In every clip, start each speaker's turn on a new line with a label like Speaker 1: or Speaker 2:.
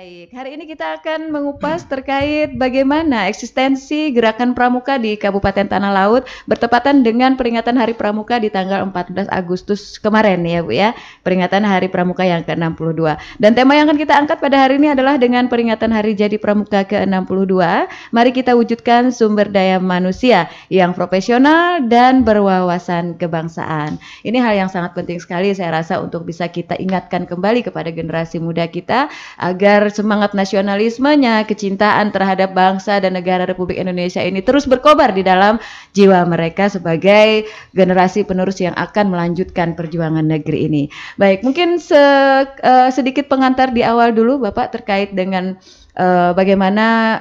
Speaker 1: Baik, hari ini kita akan mengupas terkait bagaimana eksistensi Gerakan Pramuka di Kabupaten Tanah Laut bertepatan dengan peringatan Hari Pramuka di tanggal 14 Agustus kemarin ya Bu ya, peringatan Hari Pramuka yang ke-62. Dan tema yang akan kita angkat pada hari ini adalah dengan peringatan Hari Jadi Pramuka ke-62, mari kita wujudkan sumber daya manusia yang profesional dan berwawasan kebangsaan. Ini hal yang sangat penting sekali saya rasa untuk bisa kita ingatkan kembali kepada generasi muda kita agar semangat nasionalismenya, kecintaan terhadap bangsa dan negara Republik Indonesia ini terus berkobar di dalam jiwa mereka sebagai generasi penerus yang akan melanjutkan perjuangan negeri ini. Baik, mungkin sedikit pengantar di awal dulu Bapak terkait dengan bagaimana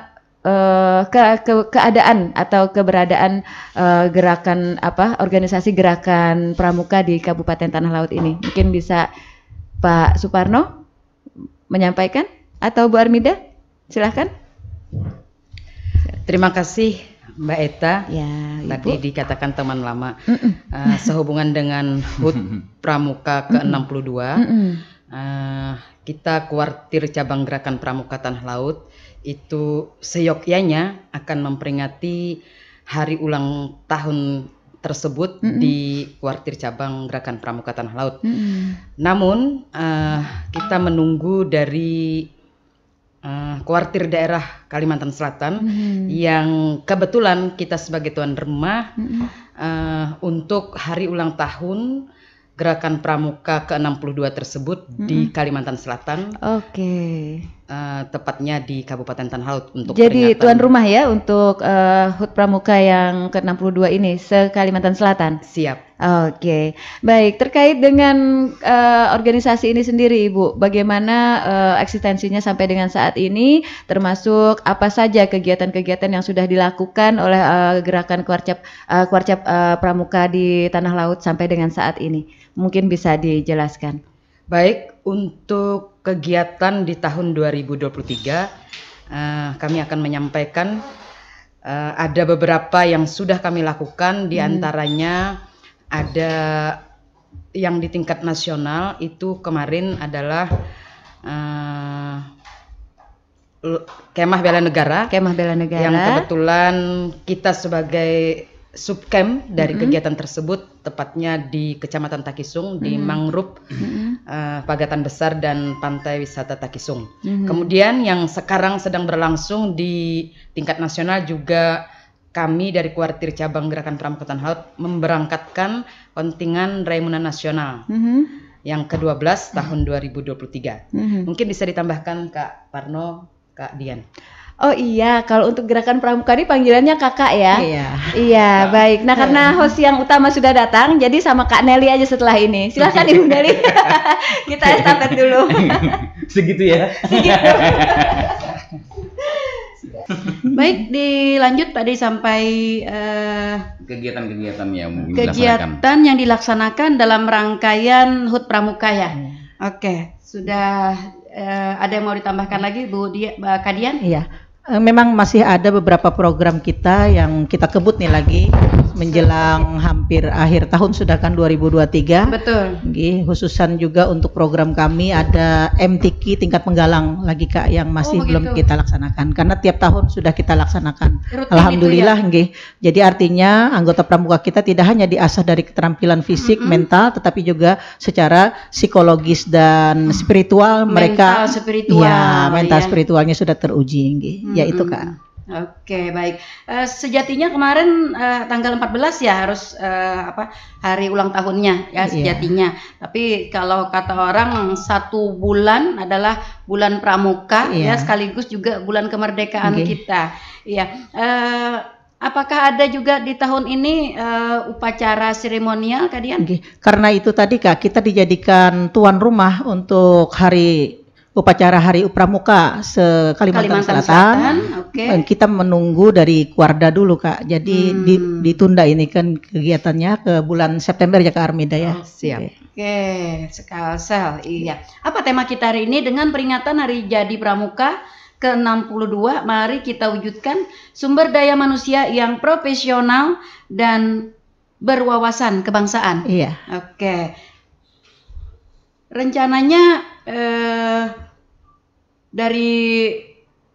Speaker 1: keadaan atau keberadaan gerakan organisasi Gerakan Pramuka di Kabupaten Tanah Laut ini. Mungkin bisa Pak Suparno menyampaikan atau Bu Armida, silahkan.
Speaker 2: Terima kasih Mbak Eta.
Speaker 1: Ya,
Speaker 2: tadi dikatakan teman lama. Sehubungan dengan HUT Pramuka ke-62, kita kuartir cabang Gerakan Pramuka Tanah Laut itu seyogyanya akan memperingati hari ulang tahun tersebut di kuartir cabang Gerakan Pramuka Tanah Laut. Namun kita menunggu dari kuartir daerah Kalimantan Selatan yang kebetulan kita sebagai tuan rumah untuk hari ulang tahun Gerakan Pramuka ke-62 tersebut di Kalimantan Selatan.
Speaker 1: Oke.
Speaker 2: Tepatnya di Kabupaten Tanah Laut untuk
Speaker 1: jadi peringatan. Tuan rumah ya untuk HUT Pramuka yang ke-62 ini se-Kalimantan Selatan.
Speaker 2: Siap.
Speaker 1: Oke. Baik, terkait dengan organisasi ini sendiri Ibu, bagaimana eksistensinya sampai dengan saat ini, termasuk apa saja kegiatan-kegiatan yang sudah dilakukan oleh Gerakan Kuarcap Pramuka di Tanah Laut sampai dengan saat ini? Mungkin bisa dijelaskan.
Speaker 2: Baik, untuk kegiatan di tahun 2023 kami akan menyampaikan ada beberapa yang sudah kami lakukan, di antaranya ada yang di tingkat nasional itu kemarin adalah Kemah Bela Negara.
Speaker 1: Kemah Bela Negara.
Speaker 2: Yang kebetulan kita sebagai subcamp dari kegiatan tersebut, tepatnya di Kecamatan Takisung, di Mangrove, Pagatan Besar dan Pantai Wisata Takisung. Kemudian yang sekarang sedang berlangsung di tingkat nasional juga kami dari kuartir cabang Gerakan Pramuka Tanah Laut memberangkatkan kontingen Raimunan Nasional yang ke-12 tahun 2023. Mungkin bisa ditambahkan Kak Parno, Kak Dian.
Speaker 1: Oh iya, kalau untuk Gerakan Pramuka ini panggilannya kakak ya? Iya, baik. Nah karena host yang utama sudah datang, jadi sama Kak Nelly aja setelah ini. Silahkan Ibu Nelly, kita estafet dulu.
Speaker 3: Segitu ya?
Speaker 1: Segitu.
Speaker 4: Baik, dilanjut tadi sampai
Speaker 3: kegiatan-kegiatan yang
Speaker 4: yang dilaksanakan dalam rangkaian HUT Pramuka ya. Oke, sudah ada yang mau ditambahkan lagi Bu Kadian?
Speaker 5: Iya. Memang masih ada beberapa program kita yang kita kebut nih lagi menjelang hampir akhir tahun sudah kan 2023.
Speaker 4: Betul.
Speaker 5: Khususan juga untuk program kami ada MTQ tingkat penggalang lagi Kak yang masih belum kita laksanakan karena tiap tahun sudah kita laksanakan. Rutin alhamdulillah ya? Jadi artinya anggota pramuka kita tidak hanya diasah dari keterampilan fisik, mental, tetapi juga secara psikologis dan spiritual mereka mental spiritualnya sudah teruji. Ya itu Kak.
Speaker 4: Oke, baik. Sejatinya kemarin tanggal 14 ya harus hari ulang tahunnya ya sejatinya. Tapi kalau kata orang 1 bulan adalah bulan pramuka ya sekaligus juga bulan kemerdekaan kita. Iya. Apakah ada juga di tahun ini upacara seremonial Kak Dian?
Speaker 5: Karena itu tadi Kak kita dijadikan tuan rumah untuk upacara Hari Pramuka se-Kalimantan Selatan. Kita menunggu dari Kuarda dulu Kak. Jadi ditunda ini kan kegiatannya ke bulan September ya Kak Armida ya.
Speaker 2: Siap.
Speaker 4: Oke, Sekalsel. Iya. Apa tema kita hari ini dengan peringatan Hari Jadi Pramuka ke-62? Mari kita wujudkan sumber daya manusia yang profesional dan berwawasan kebangsaan.
Speaker 5: Iya.
Speaker 4: Oke. Rencananya dari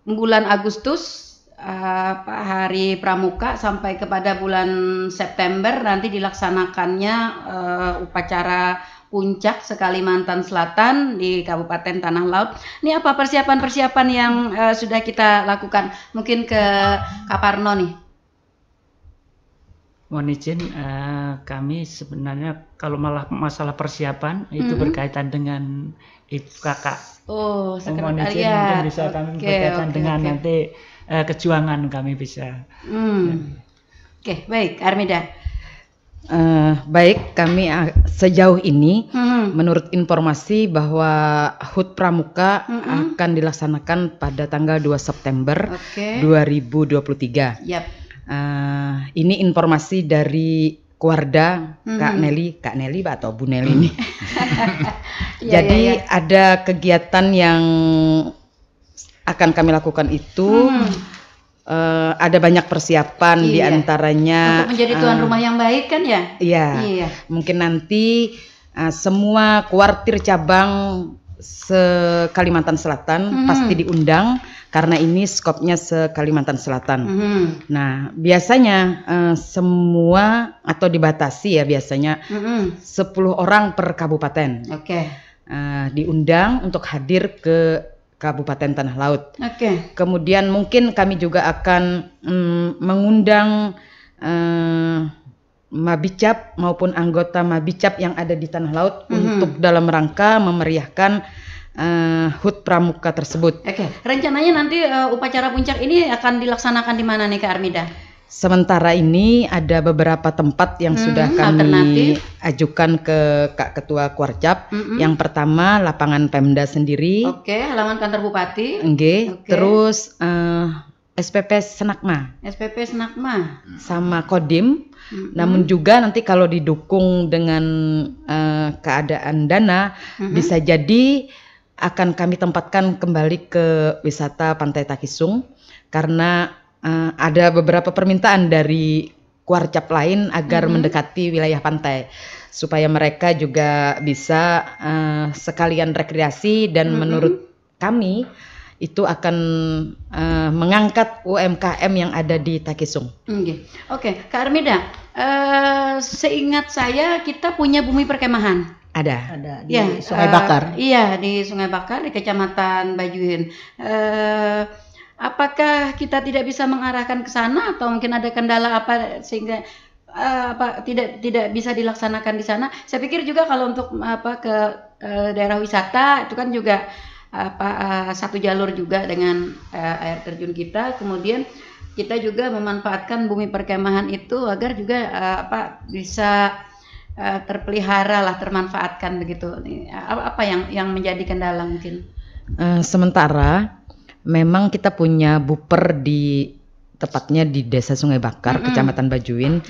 Speaker 4: bulan Agustus hari Pramuka sampai kepada bulan September nanti dilaksanakannya upacara puncak se-Kalimantan Selatan di Kabupaten Tanah Laut. Ini apa persiapan-persiapan yang sudah kita lakukan? Mungkin ke Kak Parno nih.
Speaker 3: Mohon izin, kami sebenarnya kalau malah masalah persiapan itu berkaitan dengan Ibu Kakak.
Speaker 4: Oh,
Speaker 3: mohon izin mungkin bisa kami berkaitan dengan nanti kejuangan kami bisa.
Speaker 4: Oke, baik, Armida.
Speaker 2: Baik, kami sejauh ini menurut informasi bahwa HUT Pramuka akan dilaksanakan pada tanggal 2 September 2023.
Speaker 4: Yap.
Speaker 2: Ini informasi dari Kuarda, Kak Nelly atau Bu Nelly ini. Jadi ada kegiatan yang akan kami lakukan itu. Ada banyak persiapan diantaranya
Speaker 4: untuk menjadi tuan rumah yang baik kan ya?
Speaker 2: Iya. Mungkin nanti semua kuartir cabang se-Kalimantan Selatan pasti diundang karena ini skopnya se-Kalimantan Selatan. Nah, biasanya semua atau dibatasi ya biasanya 10 orang per kabupaten. Diundang untuk hadir ke Kabupaten Tanah Laut. Kemudian mungkin kami juga akan mengundang Mabicap maupun anggota Mabicap yang ada di Tanah Laut untuk dalam rangka memeriahkan HUT Pramuka tersebut.
Speaker 4: Rencananya nanti upacara puncak ini akan dilaksanakan di mana nih Kak Armida?
Speaker 2: Sementara ini ada beberapa tempat yang sudah kami ajukan ke Kak Ketua Kuarcap. Yang pertama lapangan Pemda sendiri.
Speaker 4: Halaman kantor Bupati.
Speaker 2: Terus SPP Senakma. Sama Kodim. Namun juga nanti kalau didukung dengan keadaan dana, bisa jadi akan kami tempatkan kembali ke wisata Pantai Takisung karena ada beberapa permintaan dari Kuarcap lain agar mendekati wilayah pantai supaya mereka juga bisa sekalian rekreasi dan menurut kami itu akan mengangkat UMKM yang ada di Takisung.
Speaker 4: Kak Armida, seingat saya kita punya bumi perkemahan.
Speaker 2: Ada
Speaker 5: di Sungai Bakar.
Speaker 4: Iya, di Sungai Bakar di Kecamatan Bajuin. Apakah kita tidak bisa mengarahkan ke sana atau mungkin ada kendala apa sehingga tidak bisa dilaksanakan di sana? Saya pikir juga kalau untuk ke daerah wisata itu kan juga satu jalur juga dengan air terjun kita. Kemudian kita juga memanfaatkan bumi perkemahan itu agar juga bisa terpelihara lah, termanfaatkan begitu. Apa yang menjadi kendala mungkin?
Speaker 2: Sementara memang kita punya buper tepatnya di Desa Sungai Bakar, Kecamatan Bajuin.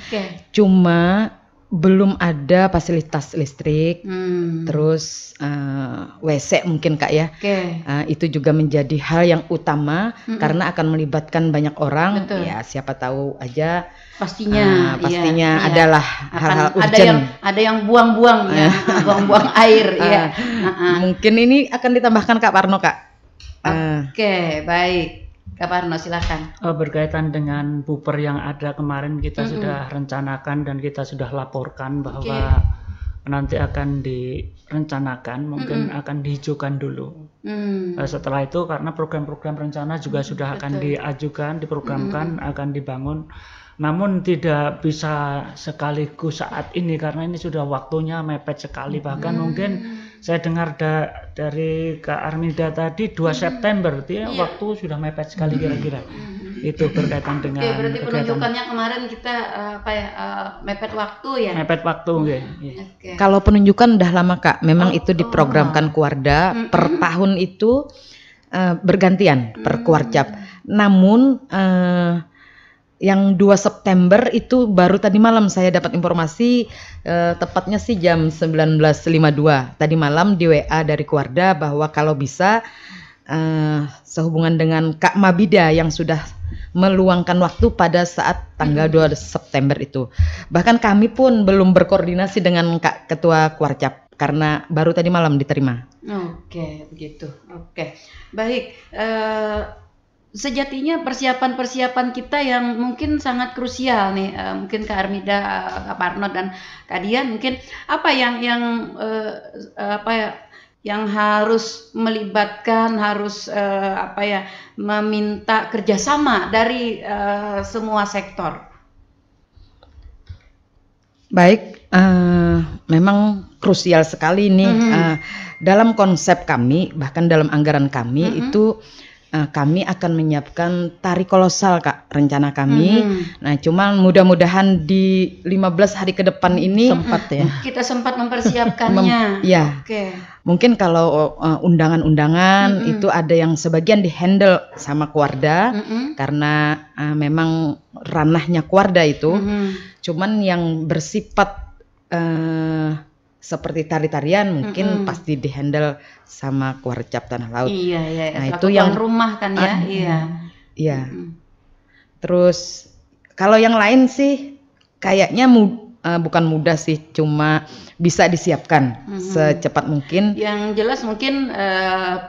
Speaker 2: Cuma belum ada fasilitas listrik, terus WC mungkin Kak ya. Itu juga menjadi hal yang utama karena akan melibatkan banyak orang. Ya siapa tahu aja. Pastinya adalah hal-hal urgent.
Speaker 4: Ada yang buang-buang ya, buang-buang air.
Speaker 2: Mungkin ini akan ditambahkan Kak Parno Kak.
Speaker 4: Baik. Kak Parno silakan.
Speaker 3: Berkaitan dengan buper yang ada kemarin kita sudah rencanakan dan kita sudah laporkan bahwa nanti akan direncanakan, mungkin akan dihijaukan dulu. Setelah itu karena program-program rencana juga sudah akan diajukan, diprogramkan, akan dibangun. Namun tidak bisa sekaligus saat ini karena ini sudah waktunya mepet sekali. Bahkan mungkin saya dengar dari Kak Armida tadi 2 September dia waktu sudah mepet sekali kira-kira. Itu berkaitan dengan
Speaker 4: berarti penunjukannya kemarin kita mepet waktu ya?
Speaker 3: Mepet waktu
Speaker 2: Kalau penunjukan udah lama Kak, memang itu diprogramkan Kuarda per tahun itu bergantian per Kuarcap. Namun yang 2 September itu baru tadi malam saya dapat informasi, tepatnya sih jam 19.52 tadi malam di WA dari Kuarda bahwa kalau bisa sehubungan dengan Kak Mabida yang sudah meluangkan waktu pada saat tanggal 2 September itu. Bahkan kami pun belum berkoordinasi dengan Kak Ketua Kuarcap karena baru tadi malam diterima.
Speaker 4: Oke, begitu. Oke, baik. Sejatinya persiapan-persiapan kita yang mungkin sangat krusial nih, mungkin Kak Armida, Kak Parno dan Kak Dian, mungkin apa yang apa ya, yang harus melibatkan, harus meminta kerjasama dari semua sektor.
Speaker 2: Baik, memang krusial sekali nih dalam konsep kami, bahkan dalam anggaran kami itu. Kami akan menyiapkan tari kolosal, Kak, rencana kami. Nah, cuman mudah-mudahan di 15 hari ke depan ini
Speaker 5: sempat ya.
Speaker 4: Kita sempat mempersiapkannya.
Speaker 2: Ya.
Speaker 4: Oke.
Speaker 2: Mungkin kalau undangan-undangan itu ada yang sebagian dihandle sama Kuarda karena memang ranahnya Kuarda itu. Cuman yang bersifat seperti tari-tarian mungkin pasti dihandle sama Kuarcap Tanah Laut.
Speaker 4: Iya.
Speaker 2: Nah, itu yang
Speaker 4: rumah kan ya.
Speaker 2: Iya. Terus kalau yang lain sih kayaknya bukan mudah sih, cuma bisa disiapkan secepat mungkin. Yang
Speaker 4: jelas mungkin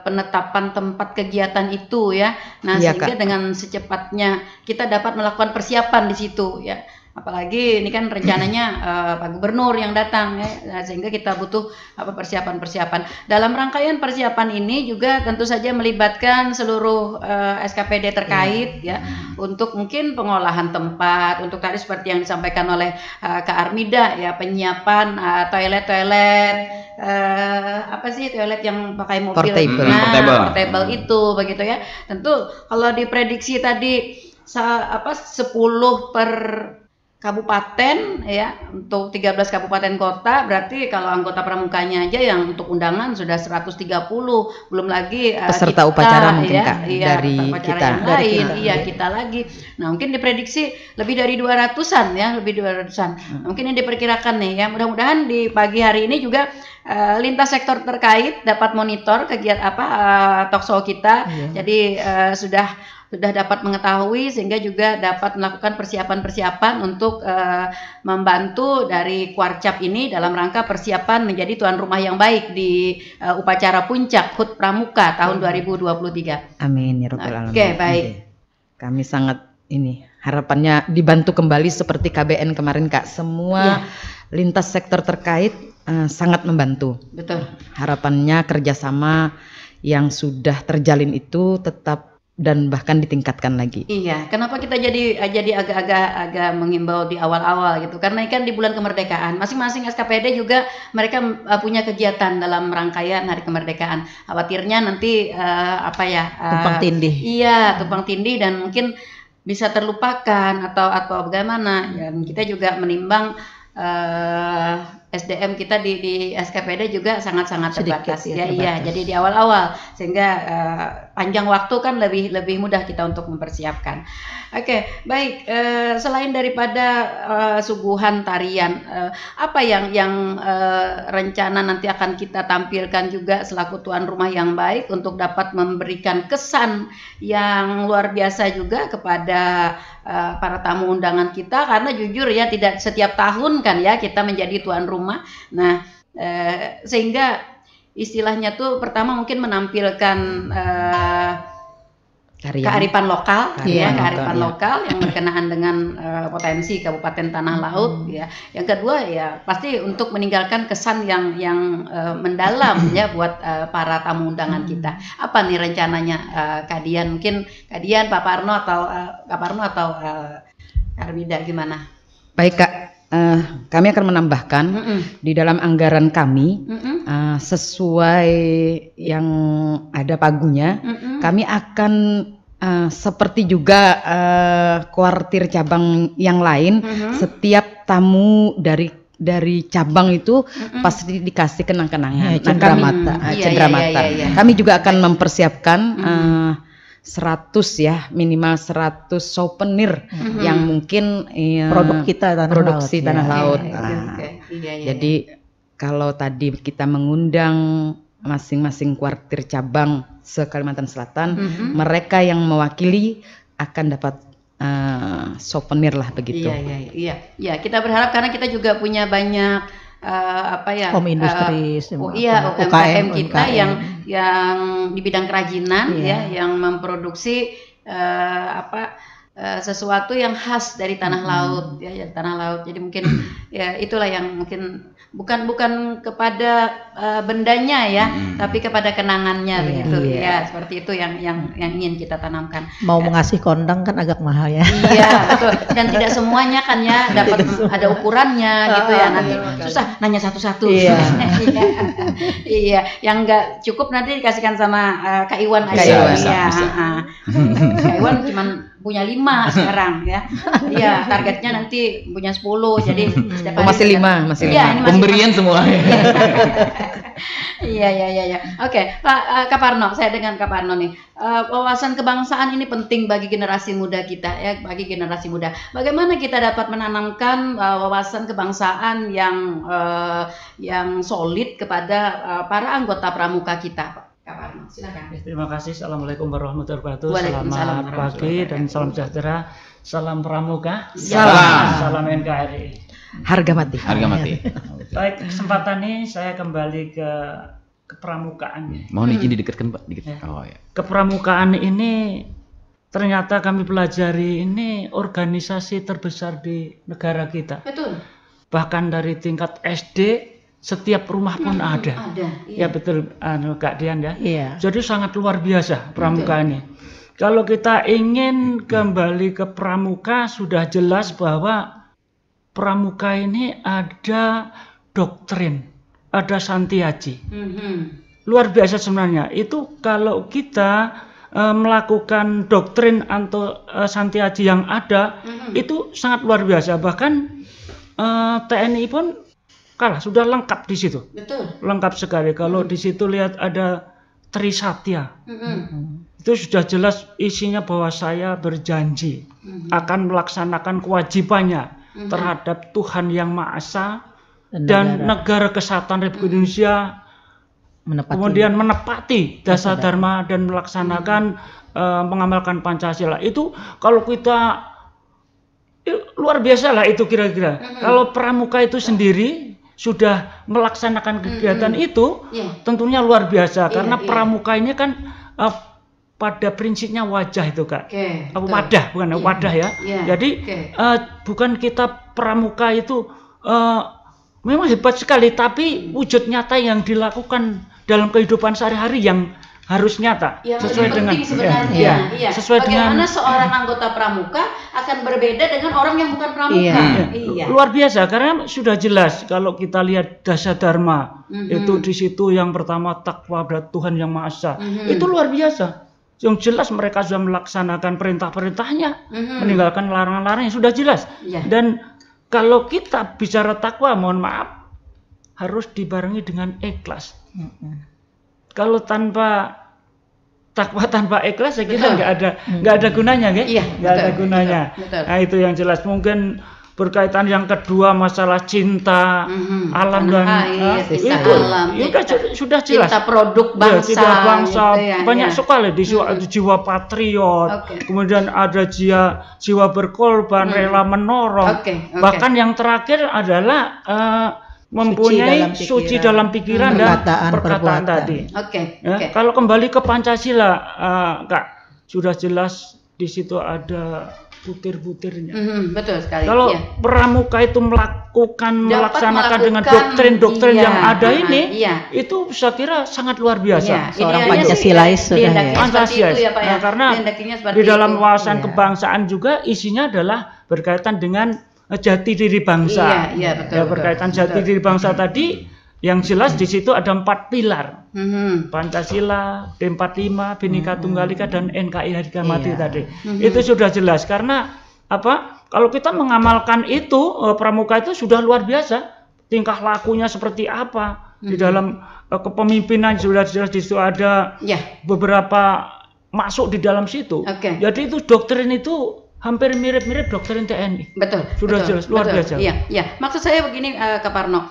Speaker 4: penetapan tempat kegiatan itu ya. Nah,
Speaker 2: iya,
Speaker 4: sehingga
Speaker 2: Kak,
Speaker 4: dengan secepatnya kita dapat melakukan persiapan di situ ya. Apalagi ini kan rencananya Pak Gubernur yang datang ya, sehingga kita butuh persiapan-persiapan. Dalam rangkaian persiapan ini juga tentu saja melibatkan seluruh SKPD terkait ya, untuk mungkin pengolahan tempat, untuk tadi seperti yang disampaikan oleh Kak Armida ya, penyiapan toilet-toilet toilet yang pakai mobil portable itu begitu ya. Tentu kalau diprediksi tadi 10 per kabupaten ya, untuk 13 kabupaten kota, berarti kalau anggota pramukanya aja yang untuk undangan sudah 130, belum lagi
Speaker 2: peserta
Speaker 4: kita,
Speaker 2: upacara mungkin
Speaker 4: ya,
Speaker 2: Kak, dari kita.
Speaker 4: Yang lain, kita lagi. Nah, mungkin diprediksi lebih dari 200-an ya, lebih 200-an. Nah, mungkin yang diperkirakan nih ya, mudah-mudahan di pagi hari ini juga lintas sektor terkait dapat monitor kegiatan talkshow kita. Jadi sudah dapat mengetahui, sehingga juga dapat melakukan persiapan-persiapan untuk membantu dari Kuarcap ini dalam rangka persiapan menjadi tuan rumah yang baik di upacara puncak HUT Pramuka tahun 2023.
Speaker 2: Amin ya rabbal alamin.
Speaker 4: Oke, baik.
Speaker 2: Kami sangat harapannya dibantu kembali seperti KBN kemarin, Kak. Semua lintas sektor terkait sangat membantu.
Speaker 4: Betul.
Speaker 2: Harapannya kerjasama yang sudah terjalin itu tetap dan bahkan ditingkatkan lagi.
Speaker 4: Iya, kenapa kita jadi agak mengimbau di awal-awal gitu? Karena kan di bulan kemerdekaan, masing-masing SKPD juga mereka punya kegiatan dalam rangkaian hari kemerdekaan. Khawatirnya nanti
Speaker 5: tumpang tindih.
Speaker 4: Iya, tumpang tindih dan mungkin bisa terlupakan atau bagaimana. Dan kita juga menimbang SDM kita di SKPD juga sangat-sangat terbatas ya. Iya, jadi di awal-awal sehingga panjang waktu kan lebih mudah kita untuk mempersiapkan. Oke, baik. Selain daripada suguhan tarian, apa yang rencana nanti akan kita tampilkan juga selaku tuan rumah yang baik untuk dapat memberikan kesan yang luar biasa juga kepada para tamu undangan kita, karena jujur ya tidak setiap tahun kan ya kita menjadi tuan rumah. Nah, sehingga istilahnya tuh pertama mungkin menampilkan kearifan lokal kearifan lokal yang berkenaan dengan potensi Kabupaten Tanah Laut ya. Yang kedua ya pasti untuk meninggalkan kesan yang mendalam ya buat para tamu undangan kita. Apa nih rencananya Kak Dian? Mungkin Kak Dian, Pak Parno atau Kak Parno atau Kak Armida gimana?
Speaker 2: Baik, Kak. Kami akan menambahkan di dalam anggaran kami sesuai yang ada pagunya, kami akan seperti juga kuartir cabang yang lain, setiap tamu dari cabang itu pasti dikasih kenang-kenangan, cenderamata. Kami juga akan mempersiapkan 100 ya, minimal 100 souvenir yang mungkin
Speaker 5: produk kita
Speaker 2: produksi tanah laut. Jadi kalau tadi kita mengundang masing-masing kuartir cabang se-Kalimantan Selatan, mereka yang mewakili akan dapat souvenir lah begitu.
Speaker 4: Iya, kita berharap karena kita juga punya banyak
Speaker 5: home industry,
Speaker 4: UMKM kita yang di bidang kerajinan yang memproduksi sesuatu yang khas dari tanah laut ya tanah laut. Jadi mungkin ya itulah yang mungkin bukan kepada bendanya ya, tapi kepada kenangannya begitu ya, seperti itu yang ingin kita tanamkan.
Speaker 5: Mau mengasih kondang kan agak mahal ya.
Speaker 4: Iya betul, dan tidak semuanya kan ya dapat ada ukurannya gitu ya, nanti susah nanya satu-satu. Iya, yang nggak cukup nanti dikasihkan sama Kak Iwan aja. Kak Iwan cuman punya 5 sekarang ya. Iya, targetnya nanti punya 10. Jadi setiap hari
Speaker 2: masih 5. Pemberian semua.
Speaker 4: Iya. Oke, Pak Kak Parno, saya dengan Kak Parno nih. Wawasan kebangsaan ini penting bagi generasi muda kita ya, bagi generasi muda. Bagaimana kita dapat menanamkan wawasan kebangsaan yang solid kepada para anggota pramuka kita, Pak? Silakan.
Speaker 3: Terima kasih. Assalamualaikum warahmatullahi wabarakatuh. Selamat pagi dan salam sejahtera. Salam pramuka. Salam NKRI.
Speaker 2: Harga mati.
Speaker 3: Baik, kesempatan ini saya kembali ke kepramukaan.
Speaker 6: Mohon izin didekatkan Pak dikit.
Speaker 3: Kepramukaan ini ternyata kami pelajari ini organisasi terbesar di negara kita.
Speaker 4: Betul.
Speaker 3: Bahkan dari tingkat SD setiap rumah pun ada.
Speaker 4: Iya.
Speaker 3: Ya betul, Kak Dian ya.
Speaker 5: Iya.
Speaker 3: Jadi sangat luar biasa pramuka ini. Kalau kita ingin kembali ke pramuka, sudah jelas bahwa pramuka ini ada doktrin, ada santiaji. Luar biasa sebenarnya. Itu kalau kita melakukan doktrin atau santiaji yang ada, itu sangat luar biasa. Bahkan TNI pun kalah, sudah lengkap di situ.
Speaker 4: Betul.
Speaker 3: Lengkap sekali. Kalau di situ lihat ada Trisatya. Itu sudah jelas isinya bahwa saya berjanji akan melaksanakan kewajibannya terhadap Tuhan Yang Maha Esa dan negara kesatuan Republik Indonesia, kemudian menepati dasar dharma dan melaksanakan mengamalkan Pancasila. Itu kalau kita luar biasa lah itu kira-kira. Kalau pramuka itu sendiri sudah melaksanakan kegiatan itu, tentunya luar biasa karena pramuka ini kan pada prinsipnya wajah itu Kak. Wadah, bukan wadah ya. Jadi bukan kita pramuka itu memang hebat sekali, tapi wujud nyata yang dilakukan dalam kehidupan sehari-hari yang harus nyata
Speaker 4: sesuai dengan sebenarnya.
Speaker 3: Sesuai
Speaker 4: bagaimana
Speaker 3: dengan
Speaker 4: seorang anggota pramuka akan berbeda dengan orang yang bukan pramuka.
Speaker 3: Luar biasa karena sudah jelas kalau kita lihat dasar dharma itu di situ yang pertama takwa pada Tuhan Yang Maha Esa. Itu luar biasa. Yang jelas mereka sudah melaksanakan perintah-perintahnya, meninggalkan larangan-larangan yang sudah jelas. Dan kalau kita bicara takwa, mohon maaf, harus dibarengi dengan ikhlas. Kalau tanpa takwa tanpa ikhlas, saya kira nggak ada gunanya, nggak ada gunanya. Nah itu yang jelas. Mungkin berkaitan yang kedua masalah cinta alam dan
Speaker 4: air,
Speaker 3: itu
Speaker 4: alam,
Speaker 3: sudah jelas.
Speaker 4: Cinta produk bangsa,
Speaker 3: cinta bangsa
Speaker 4: gitu
Speaker 3: banyak sekali di jiwa patriot. Kemudian ada jiwa berkorban, rela menolong. Bahkan yang terakhir adalah mempunyai suci dalam pikiran dan perkataan tadi. Kalau kembali ke Pancasila, Kak, sudah jelas di situ ada butir-butirnya.
Speaker 4: Betul sekali.
Speaker 3: Kalau pramuka itu melaksanakan dengan doktrin-doktrin yang ada ini, itu saya kira sangat luar biasa.
Speaker 5: Seorang Pancasilais sudah ya.
Speaker 3: Pancasilais. Karena di dalam wawasan kebangsaan juga isinya adalah berkaitan dengan jati diri bangsa.
Speaker 4: Betul.
Speaker 3: Berkaitan jati diri bangsa tadi, yang jelas di situ ada 4 pilar. Pancasila, D45, Bhinneka Tunggal Ika dan NKRI harga mati tadi. Itu sudah jelas karena apa? Kalau kita mengamalkan itu, pramuka itu sudah luar biasa. Tingkah lakunya seperti apa? Di dalam kepemimpinan sudah jelas di situ ada beberapa masuk di dalam situ. Jadi itu doktrin itu hampir mirip-mirip doktrin TNI.
Speaker 4: Betul.
Speaker 3: Sudah jelas luar biasa.
Speaker 4: Iya. Maksud saya begini, Kak Parno,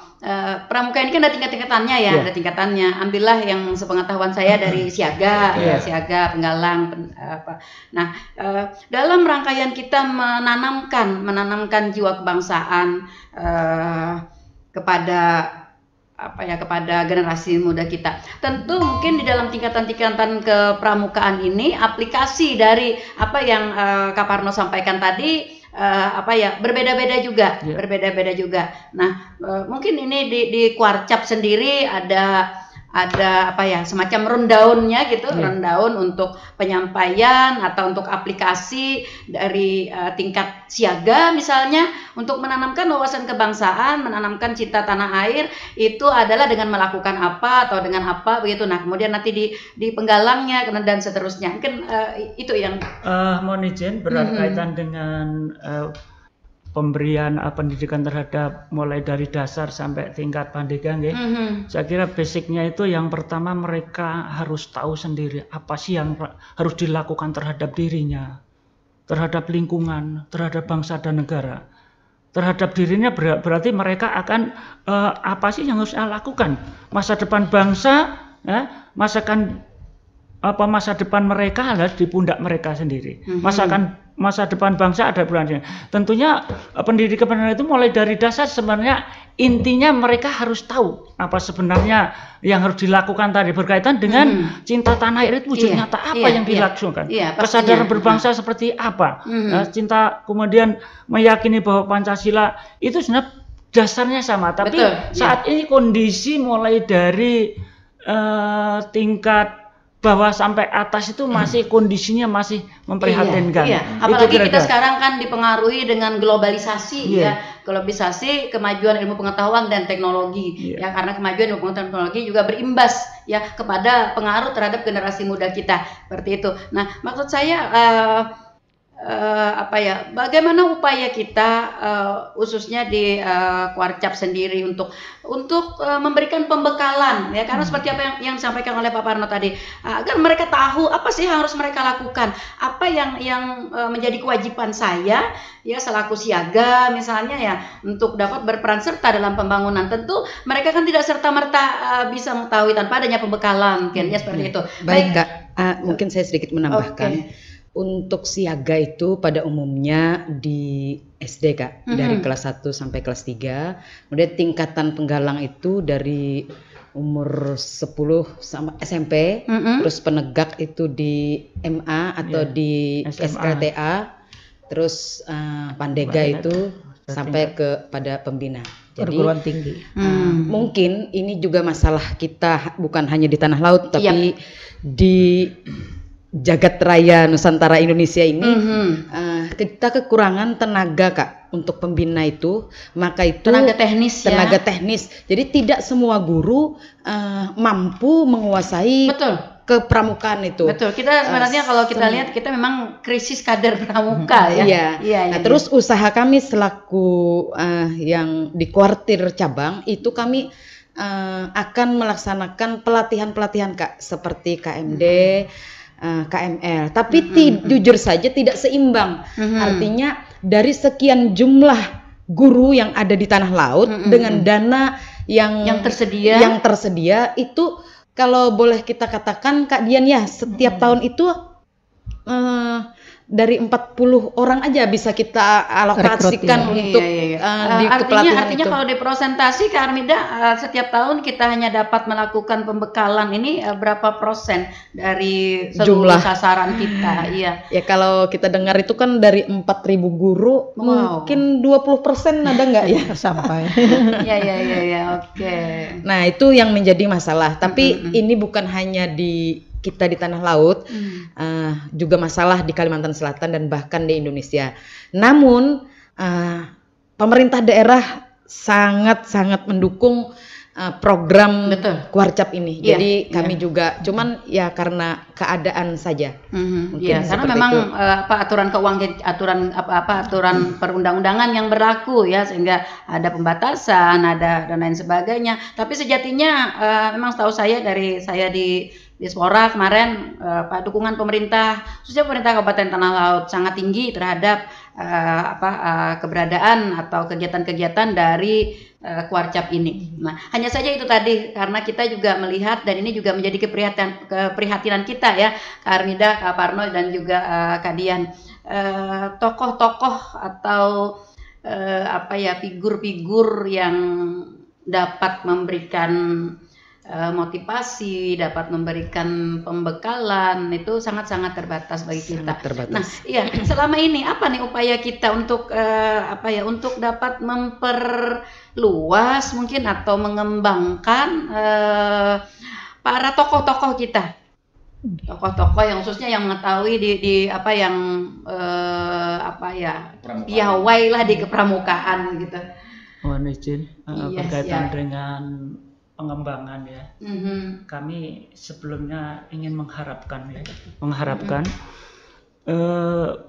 Speaker 4: pramuka ini kan ada tingkat-tingkatannya ya, ada tingkatannya. Ambillah yang sepengetahuan saya dari siaga, siaga, penggalang, apa. Nah, dalam rangkaian kita menanamkan jiwa kebangsaan, kepada kepada generasi muda kita. Tentu mungkin di dalam tingkatan-tingkatan kepramukaan ini aplikasi dari apa yang Kak Parno sampaikan tadi berbeda-beda juga, berbeda-beda juga. Nah, mungkin ini di Kuarcap sendiri ada semacam rundown-nya gitu, rundown untuk penyampaian atau untuk aplikasi dari tingkat siaga misalnya untuk menanamkan wawasan kebangsaan, menanamkan cinta tanah air itu adalah dengan melakukan apa atau dengan apa begitu. Nah, kemudian nanti di penggalangnya dan seterusnya. Mungkin itu yang
Speaker 3: mohon izin berkaitan dengan pemberian pendidikan terhadap mulai dari dasar sampai tingkat pandega, saya kira basicnya itu yang pertama mereka harus tahu sendiri apa sih yang harus dilakukan terhadap dirinya, terhadap lingkungan, terhadap bangsa dan negara. Terhadap dirinya berarti mereka akan apa sih yang harus saya lakukan, masa depan bangsa, masa depan mereka adalah di pundak mereka sendiri. Masa depan bangsa ada bulannya. Tentunya pendidikan itu mulai dari dasar sebenarnya intinya mereka harus tahu apa sebenarnya yang harus dilakukan tadi berkaitan dengan cinta tanah air itu wujud nyata apa yang dilakukan. Kesadaran berbangsa seperti apa. Cinta kemudian meyakini bahwa Pancasila itu sebenarnya dasarnya sama. Tapi saat ini kondisi mulai dari tingkat bawah sampai atas itu masih kondisinya masih memprihatinkan.
Speaker 4: Apalagi kita sekarang kan dipengaruhi dengan globalisasi globalisasi, kemajuan ilmu pengetahuan dan teknologi ya, karena kemajuan ilmu pengetahuan dan teknologi juga berimbas ya kepada pengaruh terhadap generasi muda kita seperti itu. Nah, maksud saya bagaimana upaya kita khususnya di Kuarcap sendiri untuk memberikan pembekalan ya, karena seperti apa yang disampaikan oleh Pak Parno tadi, agar mereka tahu apa sih yang harus mereka lakukan, apa yang menjadi kewajiban saya ya selaku siaga misalnya ya untuk dapat berperan serta dalam pembangunan. Tentu mereka kan tidak serta-merta bisa mengetahui tanpa adanya pembekalan mungkin ya seperti itu.
Speaker 2: Baik Kak, mungkin saya sedikit menambahkan. Untuk siaga itu pada umumnya di SD Kak, dari kelas 1 sampai kelas 3. Kemudian tingkatan penggalang itu dari umur 10 sama SMP, terus penegak itu di MA atau di SKTA, terus pandega itu sampai kepada pembina. Jadi
Speaker 5: perguruan tinggi.
Speaker 2: Mungkin ini juga masalah kita bukan hanya di tanah laut tapi di jagat raya Nusantara Indonesia ini, kita kekurangan tenaga Kak untuk pembina itu, maka itu
Speaker 4: tenaga teknis.
Speaker 2: Jadi tidak semua guru mampu menguasai kepramukaan itu.
Speaker 4: Betul. Kita sebenarnya kalau kita lihat kita memang krisis kader pramuka ya.
Speaker 2: Nah, terus usaha kami selaku yang di kuartir cabang itu kami akan melaksanakan pelatihan-pelatihan Kak seperti KMD, KML, tapi jujur saja tidak seimbang. Artinya dari sekian jumlah guru yang ada di tanah laut dengan dana yang tersedia itu, kalau boleh kita katakan Kak Dian ya, setiap tahun itu dari 40 orang aja bisa kita alokasikan untuk di kepelatihan
Speaker 4: artinya
Speaker 2: itu.
Speaker 4: Kalau dipresentasi Kak Armida, setiap tahun kita hanya dapat melakukan pembekalan ini berapa persen dari seluruh sasaran kita?
Speaker 2: Ya kalau kita dengar itu kan dari 4.000 guru mungkin 20% ada nggak ya
Speaker 5: sampai.
Speaker 4: Oke.
Speaker 2: Nah, itu yang menjadi masalah. Tapi ini bukan hanya di kita di tanah laut, juga masalah di Kalimantan Selatan dan bahkan di Indonesia. Namun pemerintah daerah sangat-sangat mendukung program Kuarcap ini. Jadi kami juga, cuman ya karena keadaan saja.
Speaker 4: Karena memang aturan keuangan, aturan perundang-undangan yang berlaku ya, sehingga ada pembatasan, ada dan lain sebagainya. Tapi sejatinya memang setahu saya di Diaspora kemarin dukungan pemerintah, khususnya pemerintah Kabupaten Tanah Laut sangat tinggi terhadap keberadaan atau kegiatan-kegiatan dari Kuarcap ini. Nah, hanya saja itu tadi karena kita juga melihat dan ini juga menjadi keprihatinan kita ya, Kak Armida, Kak Parno dan juga Kak Dian, tokoh-tokoh atau figur-figur yang dapat memberikan motivasi, dapat memberikan pembekalan, itu sangat-sangat terbatas bagi kita.
Speaker 2: Sangat terbatas.
Speaker 4: Nah, iya, selama ini apa nih upaya kita untuk untuk dapat memperluas mungkin atau mengembangkan para tokoh-tokoh kita, tokoh-tokoh yang khususnya yang mengetahui di piawai lah di kepramukaan gitu.
Speaker 3: Mohon izin
Speaker 4: Yes,
Speaker 3: berkaitan
Speaker 4: ya.
Speaker 3: dengan pengembangan ya. Kami sebelumnya ingin mengharapkan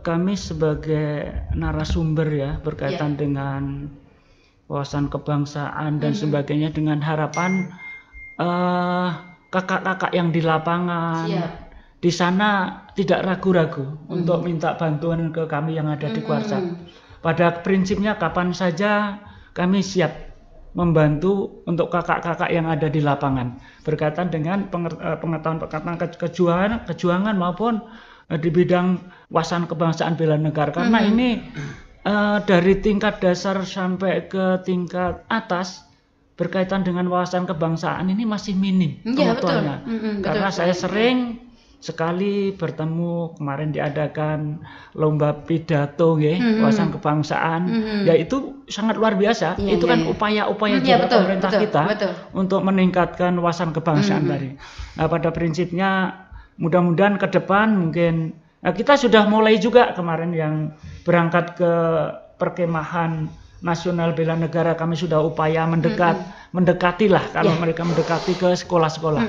Speaker 3: kami sebagai narasumber ya berkaitan dengan wawasan kebangsaan dan sebagainya, dengan harapan kakak-kakak yang di lapangan di sana tidak ragu-ragu untuk minta bantuan ke kami yang ada di Kuarcap. Pada prinsipnya kapan saja kami siap membantu untuk kakak-kakak yang ada di lapangan berkaitan dengan pengetahuan kejuangan maupun di bidang wawasan kebangsaan bela negara, karena ini dari tingkat dasar sampai ke tingkat atas berkaitan dengan wawasan kebangsaan ini masih minim pengetahuannya. Karena saya sering sekali bertemu, kemarin diadakan lomba pidato wawasan kebangsaan, ya itu sangat luar biasa. Itu kan upaya-upaya juga pemerintah kita untuk meningkatkan wawasan kebangsaan tadi. Nah, pada prinsipnya mudah-mudahan ke depan mungkin kita sudah mulai juga kemarin yang berangkat ke perkemahan nasional bela negara, kami sudah upaya mendekatilah kalau mereka mendekati ke sekolah-sekolah.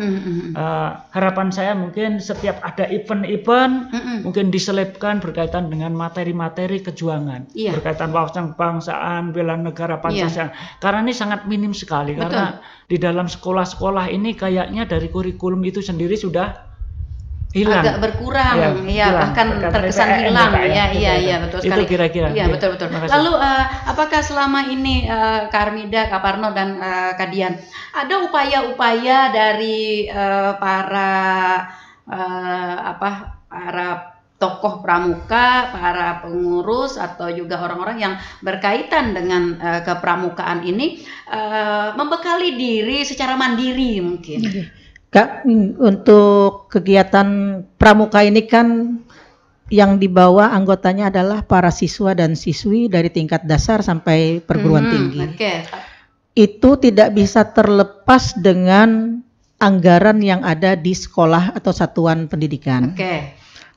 Speaker 3: Harapan saya mungkin setiap ada event-event mungkin diselipkan berkaitan dengan materi-materi kejuangan, berkaitan wawasan kebangsaan, bela negara, Pancasila. Karena ini sangat minim sekali. Karena di dalam sekolah-sekolah ini kayaknya dari kurikulum itu sendiri sudah hilang,
Speaker 4: agak berkurang, bahkan terkesan hilang, betul sekali.
Speaker 3: Itu kira-kira.
Speaker 4: Iya, betul. Lalu apakah selama ini Kak Armida, Kak Parno dan Kak Dian ada upaya-upaya dari para tokoh pramuka, para pengurus atau juga orang-orang yang berkaitan dengan kepramukaan ini membekali diri secara mandiri mungkin?
Speaker 5: Kak, untuk kegiatan pramuka ini kan yang dibawa anggotanya adalah para siswa dan siswi dari tingkat dasar sampai perguruan tinggi. Itu tidak bisa terlepas dengan anggaran yang ada di sekolah atau satuan pendidikan.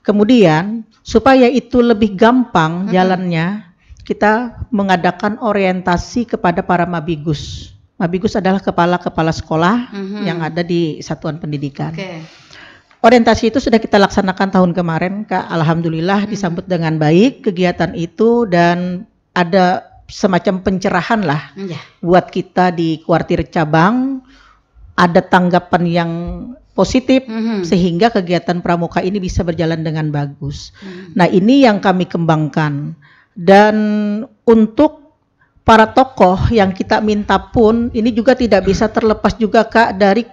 Speaker 5: Kemudian supaya itu lebih gampang jalannya, kita mengadakan orientasi kepada para mabigus. Mabigus adalah kepala-kepala sekolah yang ada di satuan pendidikan. Orientasi itu sudah kita laksanakan tahun kemarin, Kak. Alhamdulillah disambut dengan baik kegiatan itu, dan ada semacam pencerahan lah buat kita di kuartir cabang. Ada tanggapan yang positif sehingga kegiatan pramuka ini bisa berjalan dengan bagus. Nah, ini yang kami kembangkan. Dan untuk para tokoh yang kita minta pun ini juga tidak bisa terlepas juga, Kak, dari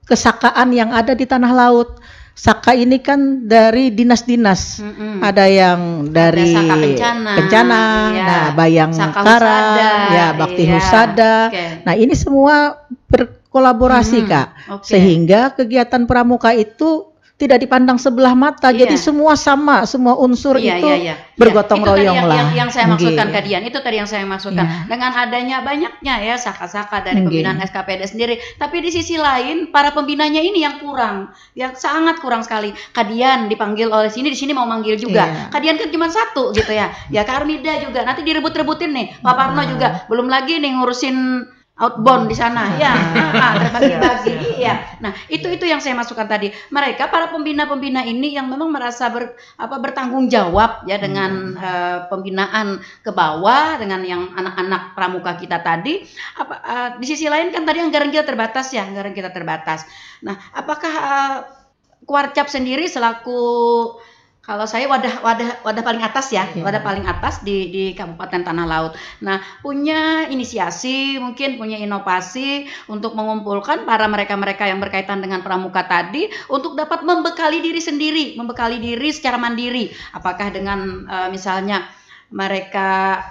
Speaker 5: kesakaan yang ada di tanah laut. Saka ini kan dari dinas-dinas, ada yang dari kencana, Bayangkara, Bakti Husada. Nah, ini semua berkolaborasi, Kak, sehingga kegiatan pramuka itu tidak dipandang sebelah mata, jadi semua sama, semua unsur itu bergotong royong lah.
Speaker 4: Yang saya maksudkan, Kak Dian, itu tadi yang saya maksudkan. Dengan adanya banyaknya saka-saka dari pembinaan SKPD sendiri, tapi di sisi lain para pembinanya ini yang kurang, yang sangat kurang sekali. Kak Dian dipanggil oleh di sini mau manggil juga. Kak Dian kan cuma satu gitu ya. Ya Kak Armida juga, nanti direbut-rebutin nih. Pak Parno juga, belum lagi nih ngurusin outbound di sana, terbagi-bagi, Nah, itu yang saya masukkan tadi. Mereka para pembina-pembina ini yang memang merasa bertanggung jawab ya dengan pembinaan ke bawah, dengan yang anak-anak pramuka kita tadi. Di sisi lain kan tadi anggaran kita terbatas. Nah, apakah Kuarcap sendiri selaku, kalau saya wadah paling atas wadah paling atas di Kabupaten Tanah Laut. Nah, punya inisiasi, mungkin punya inovasi untuk mengumpulkan para mereka-mereka yang berkaitan dengan pramuka tadi untuk dapat membekali diri secara mandiri. Apakah dengan misalnya mereka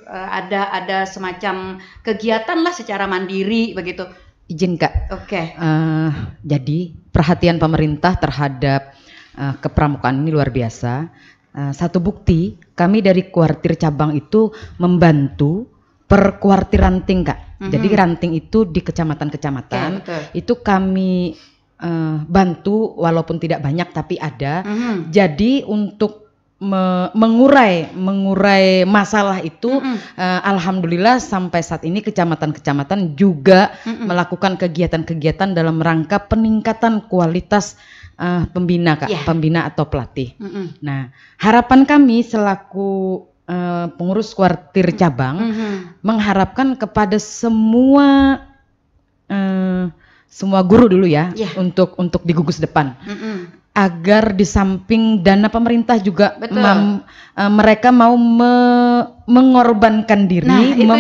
Speaker 4: ada semacam kegiatan lah secara mandiri begitu.
Speaker 2: Izin Kak.
Speaker 4: Oke.
Speaker 2: Jadi perhatian pemerintah terhadap kepramukaan ini luar biasa. Satu bukti, kami dari kuartir cabang itu membantu per kuartir ranting Kak. Jadi ranting itu di kecamatan-kecamatan itu kami bantu walaupun tidak banyak tapi ada. Jadi untuk mengurai masalah itu, alhamdulillah sampai saat ini kecamatan-kecamatan juga melakukan kegiatan-kegiatan dalam rangka peningkatan kualitas pembina Kak, pembina atau pelatih. Nah, harapan kami selaku pengurus kuartir cabang mengharapkan kepada semua guru dulu ya, untuk di gugus depan. Agar di samping dana pemerintah juga mereka mau mengorbankan diri.
Speaker 4: Nah, itu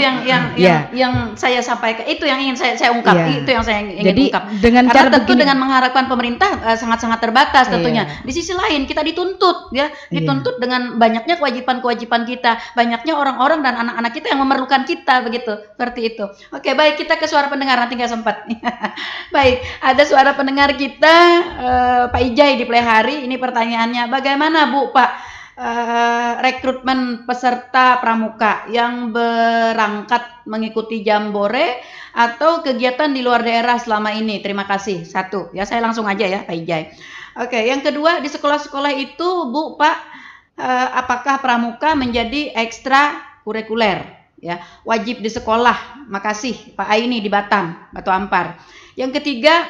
Speaker 4: yang saya sampaikan, itu yang ingin saya ungkap, itu yang saya ingin ungkap.
Speaker 2: Dengan
Speaker 4: karena
Speaker 2: cara
Speaker 4: tentu
Speaker 2: begini,
Speaker 4: dengan mengharapkan pemerintah sangat-sangat terbatas tentunya. Di sisi lain kita dituntut dituntut dengan banyaknya kewajiban-kewajiban kita, banyaknya orang-orang dan anak-anak kita yang memerlukan kita begitu, seperti itu. Oke, baik, kita ke suara pendengar, nanti nggak sempat. Baik, ada suara pendengar kita, Pak Ijai di Plehari. Ini pertanyaannya, bagaimana Bu Pak rekrutmen peserta pramuka yang berangkat mengikuti jambore atau kegiatan di luar daerah selama ini? Terima kasih. Satu, ya saya langsung aja ya Pak Ijai. Oke, yang kedua, di sekolah-sekolah itu Bu Pak, apakah pramuka menjadi ekstra kurikuler? Ya, wajib di sekolah. Makasih Pak Aini di Batam, Batu Ampar. Yang ketiga,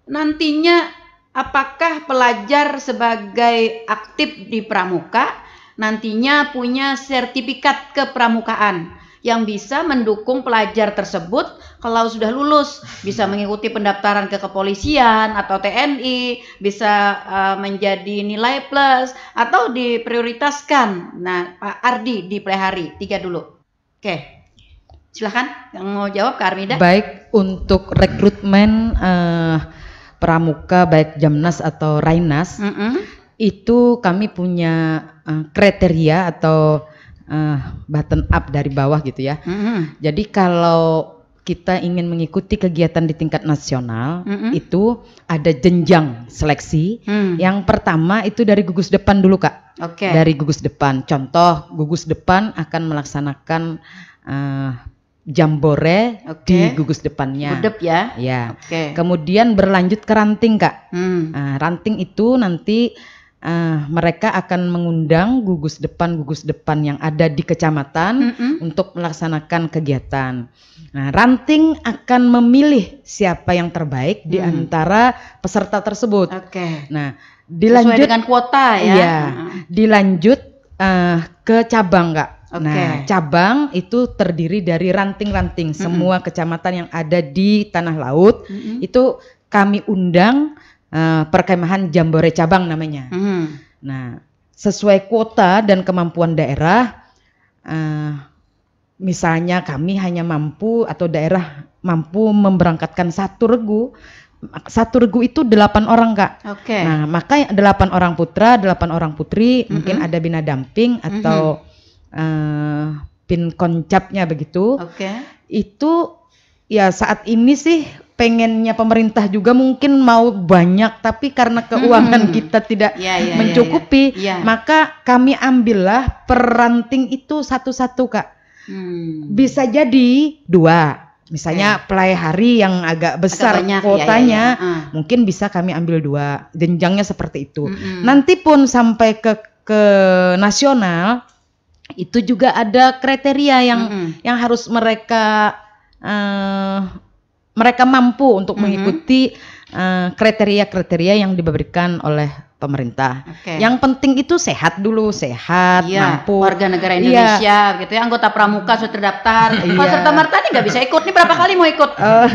Speaker 4: nantinya apakah pelajar sebagai aktif di pramuka nantinya punya sertifikat kepramukaan yang bisa mendukung pelajar tersebut kalau sudah lulus, bisa mengikuti pendaftaran ke kepolisian atau TNI, bisa menjadi nilai plus atau diprioritaskan. Nah, Pak Ardi di Plehari, 3 dulu. Oke. Silahkan yang mau jawab Kak Armida.
Speaker 2: Baik, untuk rekrutmen pramuka baik Jamnas atau Rainas, itu kami punya kriteria atau button up dari bawah gitu ya. Jadi kalau kita ingin mengikuti kegiatan di tingkat nasional, itu ada jenjang seleksi. Yang pertama itu dari gugus depan dulu Kak. Dari gugus depan. Contoh, gugus depan akan melaksanakan jambore di gugus depannya.
Speaker 4: Gudep ya.
Speaker 2: Ya. Kemudian berlanjut ke ranting Kak. Ranting itu nanti mereka akan mengundang gugus depan yang ada di kecamatan untuk melaksanakan kegiatan. Nah, ranting akan memilih siapa yang terbaik di antara peserta tersebut. Nah, dilanjut sesuai
Speaker 4: dengan kuota ya.
Speaker 2: Iya, dilanjut ke cabang Kak. Nah, cabang itu terdiri dari ranting-ranting. Semua kecamatan yang ada di Tanah Laut itu kami undang perkemahan jambore cabang namanya. Nah, sesuai kuota dan kemampuan daerah, misalnya kami hanya mampu atau daerah mampu memberangkatkan satu regu. Satu regu itu 8 orang Kak. Nah, maka 8 orang putra, 8 orang putri, mungkin ada bina damping atau pin koncapnya begitu. Itu ya saat ini sih pengennya pemerintah juga mungkin mau banyak, tapi karena keuangan kita tidak mencukupi, maka kami ambillah per ranting itu satu-satu Kak. Bisa jadi 2. Misalnya Plehari yang agak besar kuotanya, mungkin bisa kami ambil 2. Jenjangnya seperti itu. Nanti pun sampai ke nasional itu juga ada kriteria yang harus mereka mampu untuk mengikuti kriteria-kriteria yang diberikan oleh pemerintah. Yang penting itu sehat dulu, mampu.
Speaker 4: Warga negara Indonesia, gitu ya, anggota pramuka sudah terdaftar. Kalau Serta Martani nggak bisa ikut. Ini berapa kali mau ikut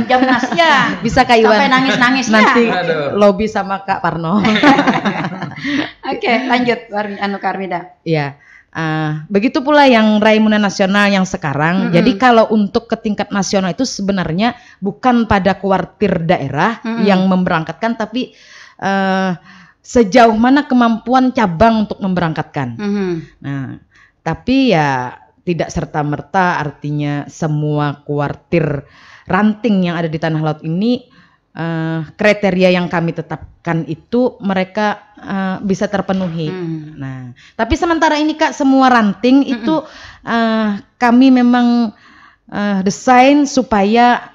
Speaker 4: Jamnas ya?
Speaker 2: Bisa Kak Iwan.
Speaker 4: Sampai nangis-nangis
Speaker 2: nanti lobby sama Kak Parno.
Speaker 4: Lanjut Kak Armida.
Speaker 2: Iya. Begitu pula yang Raimuna Nasional yang sekarang. Jadi kalau untuk ke tingkat nasional itu sebenarnya bukan pada kuartir daerah yang memberangkatkan, tapi sejauh mana kemampuan cabang untuk memberangkatkan. Nah, tapi ya tidak serta-merta artinya semua kuartir ranting yang ada di Tanah Laut ini kriteria yang kami tetapkan itu mereka bisa terpenuhi. Nah, tapi sementara ini Kak, semua ranting itu kami memang desain supaya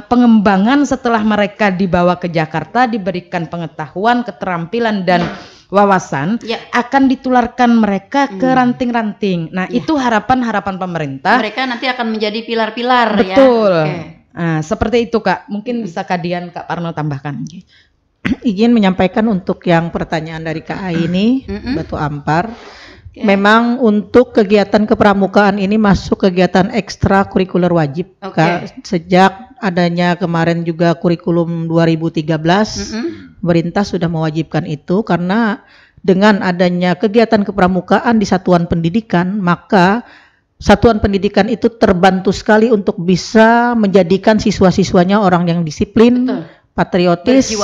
Speaker 2: pengembangan setelah mereka dibawa ke Jakarta, diberikan pengetahuan, keterampilan dan wawasan, akan ditularkan mereka ke ranting-ranting. Nah, itu harapan-harapan pemerintah.
Speaker 4: Mereka nanti akan menjadi pilar-pilar.
Speaker 2: Betul. Nah, seperti itu Kak. Mungkin bisa Kak Dian, Kak Parno tambahkan.
Speaker 5: Izin menyampaikan untuk yang pertanyaan dari Kak Ai ini, Batu Ampar. Memang untuk kegiatan kepramukaan ini masuk kegiatan ekstrakurikuler wajib, Kak. Sejak adanya kemarin juga kurikulum 2013, pemerintah sudah mewajibkan itu karena dengan adanya kegiatan kepramukaan di satuan pendidikan, maka satuan pendidikan itu terbantu sekali untuk bisa menjadikan siswa-siswanya orang yang disiplin, patriotis,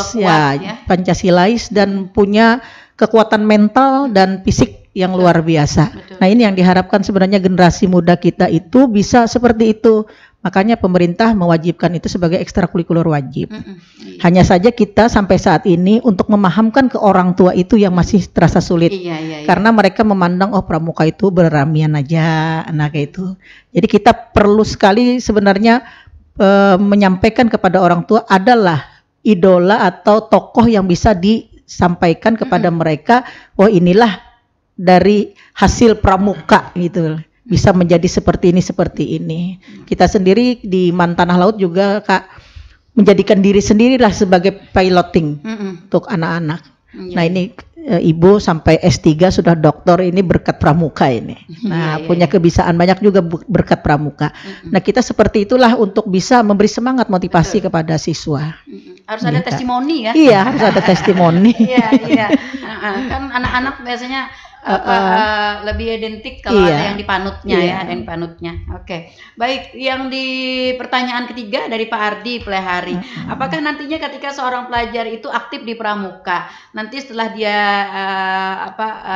Speaker 5: Pancasilais dan punya kekuatan mental dan fisik yang luar biasa. Nah, ini yang diharapkan sebenarnya generasi muda kita itu bisa seperti itu. Makanya pemerintah mewajibkan itu sebagai ekstrakurikuler wajib. Hanya saja kita sampai saat ini untuk memahamkan ke orang tua itu yang masih terasa sulit. Karena mereka memandang pramuka itu beramian aja, anak itu. Jadi kita perlu sekali sebenarnya menyampaikan kepada orang tua adalah idola atau tokoh yang bisa disampaikan kepada mereka, oh inilah dari hasil pramuka gitu, bisa menjadi seperti ini. Kita sendiri di Man Tanah Laut juga Kak menjadikan diri sendirilah sebagai piloting untuk anak-anak. Nah, ini Ibu sampai S3 sudah doktor, ini berkat pramuka ini. Nah, punya kebiasaan banyak juga berkat pramuka. Nah, kita seperti itulah untuk bisa memberi semangat motivasi kepada siswa.
Speaker 4: Harus ada testimoni ya.
Speaker 5: Iya, harus ada testimoni.
Speaker 4: Iya. Kan anak-anak biasanya lebih identik kalau ada yang dipanutnya ada yang dipanutnya. Oke. Baik, yang di pertanyaan ketiga dari Pak Ardi Plehari. Apakah nantinya ketika seorang pelajar itu aktif di pramuka, nanti setelah dia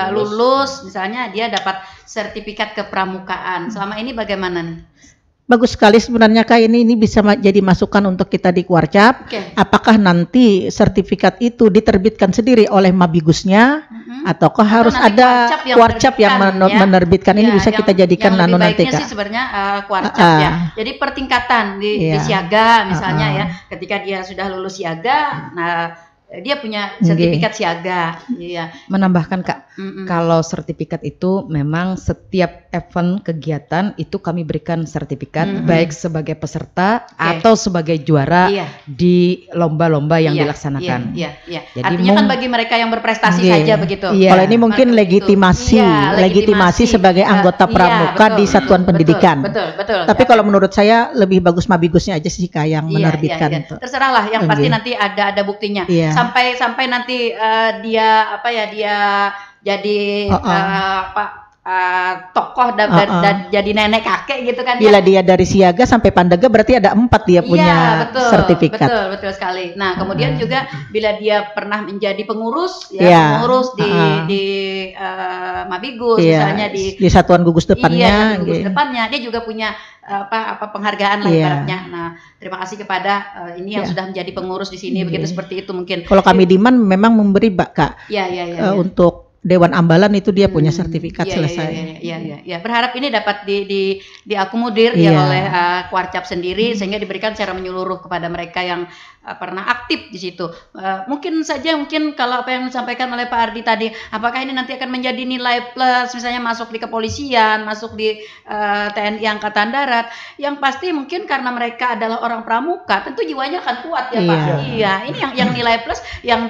Speaker 4: lulus misalnya dia dapat sertifikat kepramukaan. Selama ini bagaimana nih?
Speaker 5: Bagus sekali sebenarnya Kak, ini bisa jadi masukan untuk kita di Kuarcap. Apakah nanti sertifikat itu diterbitkan sendiri oleh Mabigusnya ataukah harus ada Kuarcap yang menerbitkan? Ini bisa kita jadikan
Speaker 4: yang
Speaker 5: nanti Kak.
Speaker 4: Sih sebenarnya Kuarcap ya. Jadi pertingkatan di siaga misalnya ya. Ketika dia sudah lulus siaga, nah dia punya sertifikat siaga.
Speaker 2: Menambahkan Kak, kalau sertifikat itu memang setiap event kegiatan itu kami berikan sertifikat baik sebagai peserta atau sebagai juara di lomba-lomba yang dilaksanakan.
Speaker 4: Jadi artinya kan bagi mereka yang berprestasi saja begitu.
Speaker 5: Kalau ini mungkin legitimasi sebagai anggota pramuka di satuan pendidikan.
Speaker 4: Betul.
Speaker 5: Tapi kalau menurut saya lebih bagus Mabigusnya aja sih Kak yang menerbitkan.
Speaker 4: Terserahlah, yang pasti nanti ada buktinya. Sampai nanti dia jadi tokoh dan jadi nenek kakek gitu kan.
Speaker 5: Bila dia dari siaga sampai pandaga berarti ada 4 dia punya sertifikat.
Speaker 4: Betul sekali. Nah, kemudian juga bila dia pernah menjadi pengurus di Mabigus misalnya di
Speaker 5: satuan gugus depannya.
Speaker 4: Dia juga punya penghargaan lah ibaratnya. Nah, terima kasih kepada ini yang sudah menjadi pengurus di sini begitu, seperti itu mungkin.
Speaker 5: Kalau kami di Man memang memberi Kak. Untuk Dewan Ambalan itu dia punya sertifikat selesai.
Speaker 4: Iya. Berharap ini dapat diakomodir oleh Kuarcap sendiri sehingga diberikan secara menyeluruh kepada mereka yang pernah aktif di situ. Mungkin kalau apa yang disampaikan oleh Pak Ardi tadi, apakah ini nanti akan menjadi nilai plus misalnya masuk di kepolisian, masuk di TNI Angkatan Darat, yang pasti mungkin karena mereka adalah orang pramuka, tentu jiwanya akan kuat ya Pak. Iya, ini yang nilai plus yang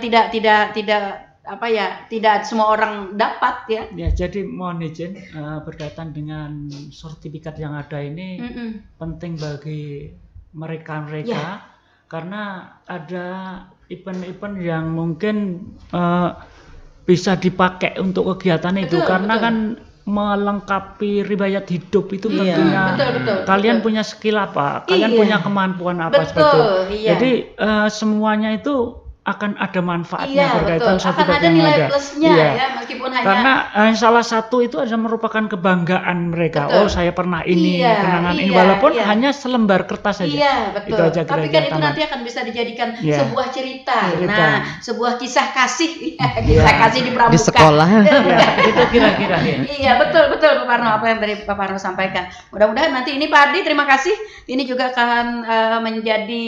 Speaker 4: tidak semua orang dapat ya.
Speaker 3: Ya, jadi mohon izin berkaitan dengan sertifikat yang ada ini penting bagi mereka karena ada event-event yang mungkin bisa dipakai untuk kegiatan itu karena kan melengkapi riwayat hidup itu tentunya kalian punya skill apa, kalian punya kemampuan apa seperti itu. Jadi semuanya itu akan ada manfaatnya
Speaker 4: Iya,
Speaker 3: berkaitan
Speaker 4: betul.
Speaker 3: satu
Speaker 4: Akan ada
Speaker 3: dengan
Speaker 4: nilai
Speaker 3: ada.
Speaker 4: plusnya
Speaker 3: Iya.
Speaker 4: ya, meskipun hanya
Speaker 3: Karena salah satu itu adalah merupakan kebanggaan mereka.
Speaker 4: Betul.
Speaker 3: Oh, saya pernah ini,
Speaker 4: Iya,
Speaker 3: kenangan ini,
Speaker 4: iya,
Speaker 3: walaupun
Speaker 4: iya.
Speaker 3: hanya selembar kertas saja.
Speaker 4: Iya, betul.
Speaker 3: Itu aja
Speaker 4: Tapi
Speaker 3: kira-kira
Speaker 4: kan itu
Speaker 3: tamat.
Speaker 4: nanti akan bisa dijadikan
Speaker 3: Iya.
Speaker 4: sebuah cerita.
Speaker 3: Cerita.
Speaker 4: Nah, sebuah kisah kasih, kisah kasih di pramuka.
Speaker 2: Di sekolah.
Speaker 3: Ya, itu kira-kira ya.
Speaker 4: Iya, betul Pak Parno, apa yang tadi Pak Parno sampaikan. Mudah-mudahan nanti ini Pak Ardi, terima kasih. Ini juga akan menjadi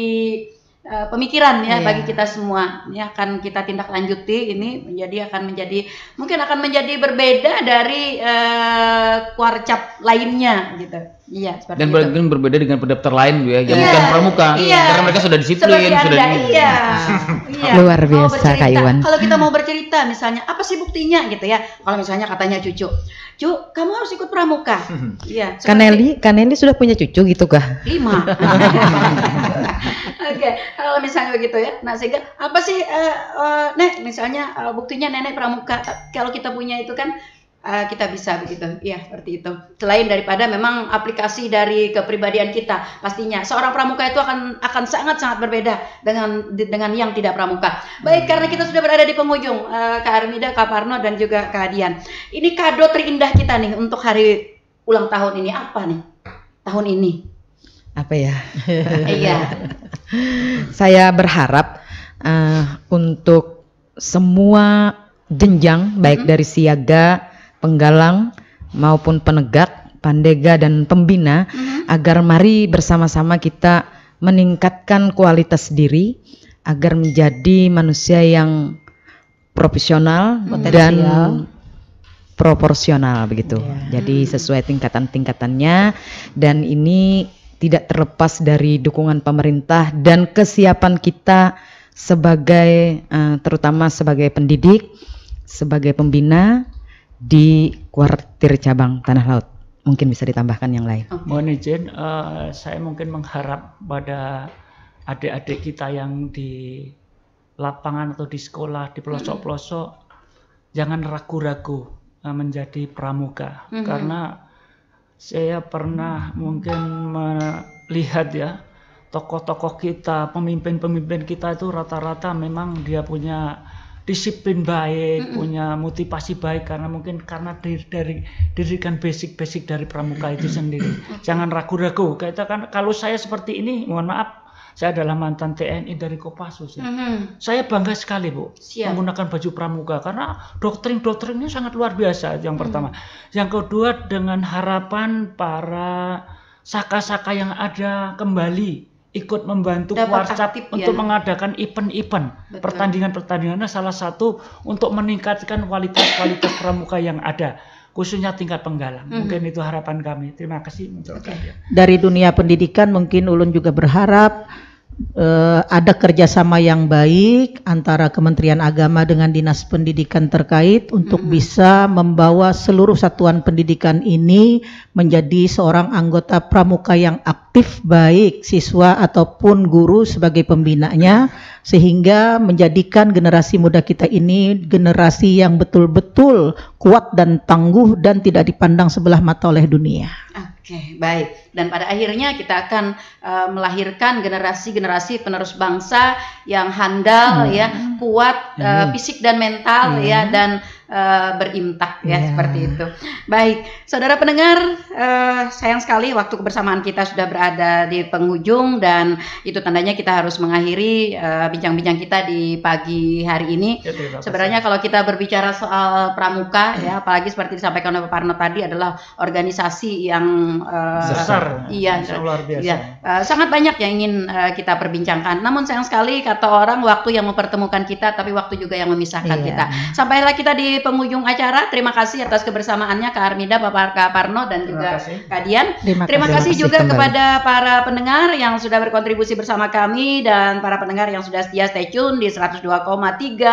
Speaker 4: pemikiran ya
Speaker 2: Iya.
Speaker 4: bagi kita semua. Ini akan kita tindak lanjuti, ini mungkin akan menjadi berbeda dari kuarcap lainnya gitu. Iya, seperti
Speaker 6: Dan
Speaker 4: itu.
Speaker 6: mungkin berbeda dengan pendaftar lain Bu ya, yang
Speaker 4: Iya,
Speaker 6: bukan pramuka,
Speaker 4: iya.
Speaker 6: karena mereka sudah disiplin,
Speaker 4: Seperti
Speaker 6: sudah
Speaker 4: Anda, iya. Iya.
Speaker 2: Luar
Speaker 4: Mau
Speaker 2: biasa,
Speaker 4: bercerita.
Speaker 2: Kak Iwan.
Speaker 4: Kalau kita mau bercerita misalnya, apa sih buktinya gitu ya? Kalau misalnya katanya cucu, kamu harus ikut pramuka. Iya.
Speaker 2: Kaneli sudah punya cucu gitu kah?
Speaker 4: 5. Oke, kalau misalnya begitu ya. Nah, sehingga apa sih Nek, misalnya buktinya nenek pramuka, kalau kita punya itu kan kita bisa begitu. Iya, seperti itu. Selain daripada memang aplikasi dari kepribadian kita, pastinya seorang pramuka itu akan sangat-sangat berbeda dengan yang tidak pramuka. Baik, karena kita sudah berada di penghujung, Kak Armida, Kak Parno dan juga Kak Dian. Ini kado terindah kita nih untuk hari ulang tahun ini apa nih? Tahun ini.
Speaker 2: Apa ya?
Speaker 4: Iya.
Speaker 2: Saya berharap untuk semua jenjang, baik dari siaga, penggalang maupun penegak, pandega dan pembina, agar mari bersama-sama kita meningkatkan kualitas diri agar menjadi manusia yang profesional dan proporsional begitu. Jadi sesuai tingkatan-tingkatannya, dan ini tidak terlepas dari dukungan pemerintah dan kesiapan kita sebagai terutama sebagai pendidik, sebagai pembina di kuartir cabang Tanah Laut. Mungkin bisa ditambahkan yang lain.
Speaker 3: Mohon izin, saya mungkin mengharap pada adik-adik kita yang di lapangan atau di sekolah, di pelosok-pelosok, jangan ragu-ragu menjadi pramuka. Karena saya pernah mungkin melihat ya, tokoh-tokoh kita, pemimpin-pemimpin kita itu rata-rata memang dia punya disiplin baik, punya motivasi baik, karena dirikan basic-basic dari pramuka itu sendiri. Jangan ragu-ragu. Kita kan, kalau saya seperti ini, mohon maaf, saya adalah mantan TNI dari Kopassus. Ya. Saya bangga sekali Bu, menggunakan baju pramuka karena doktrinnya sangat luar biasa. Yang pertama, yang kedua dengan harapan para saka-saka yang ada kembali ikut membantu Kuarcap untuk mengadakan event-event, pertandingan-pertandingannya salah satu untuk meningkatkan kualitas pramuka yang ada, khususnya tingkat penggalang. Mungkin itu harapan kami. Terima kasih.
Speaker 5: Dari dunia pendidikan mungkin Ulun juga berharap ada kerjasama yang baik antara Kementerian Agama dengan Dinas Pendidikan terkait untuk bisa membawa seluruh satuan pendidikan ini menjadi seorang anggota pramuka yang aktif, baik siswa ataupun guru sebagai pembinanya, sehingga menjadikan generasi muda kita ini generasi yang betul-betul kuat dan tangguh dan tidak dipandang sebelah mata oleh dunia.
Speaker 4: Oke, baik. Dan pada akhirnya kita akan melahirkan generasi-generasi penerus bangsa yang handal, ya, kuat fisik dan mental, ya, dan berimtak, ya, seperti itu. Baik, saudara pendengar, sayang sekali waktu kebersamaan kita sudah berada di penghujung, dan itu tandanya kita harus mengakhiri bincang-bincang kita di pagi hari ini. Sebenarnya kalau kita berbicara soal pramuka, ya, apalagi seperti disampaikan oleh Pak Parno tadi, adalah organisasi yang
Speaker 3: besar,
Speaker 4: iya,
Speaker 3: luar biasa.
Speaker 4: Iya, sangat banyak yang ingin kita perbincangkan. Namun sayang sekali kata orang, waktu yang mempertemukan kita, tapi waktu juga yang memisahkan kita. Sampailah kita di penghujung acara. Terima kasih atas kebersamaannya Kak Armida, Kak Parno, dan juga Kak Dian. Terima kasih juga kepada para pendengar yang sudah berkontribusi bersama kami, dan para pendengar yang sudah setia stay tune di 102,3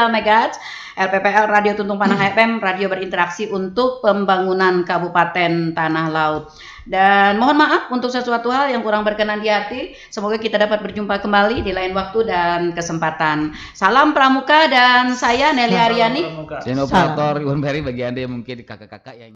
Speaker 4: MHz LPPL Radio Tuntung Panang FM, radio berinteraksi untuk pembangunan Kabupaten Tanah Laut. Dan mohon maaf untuk sesuatu hal yang kurang berkenan di hati. Semoga kita dapat berjumpa kembali di lain waktu dan kesempatan. Salam Pramuka, dan saya Nelly Aryani.
Speaker 6: Channel operator Iwan Ferry bagi Anda yang mungkin kakak-kakak yang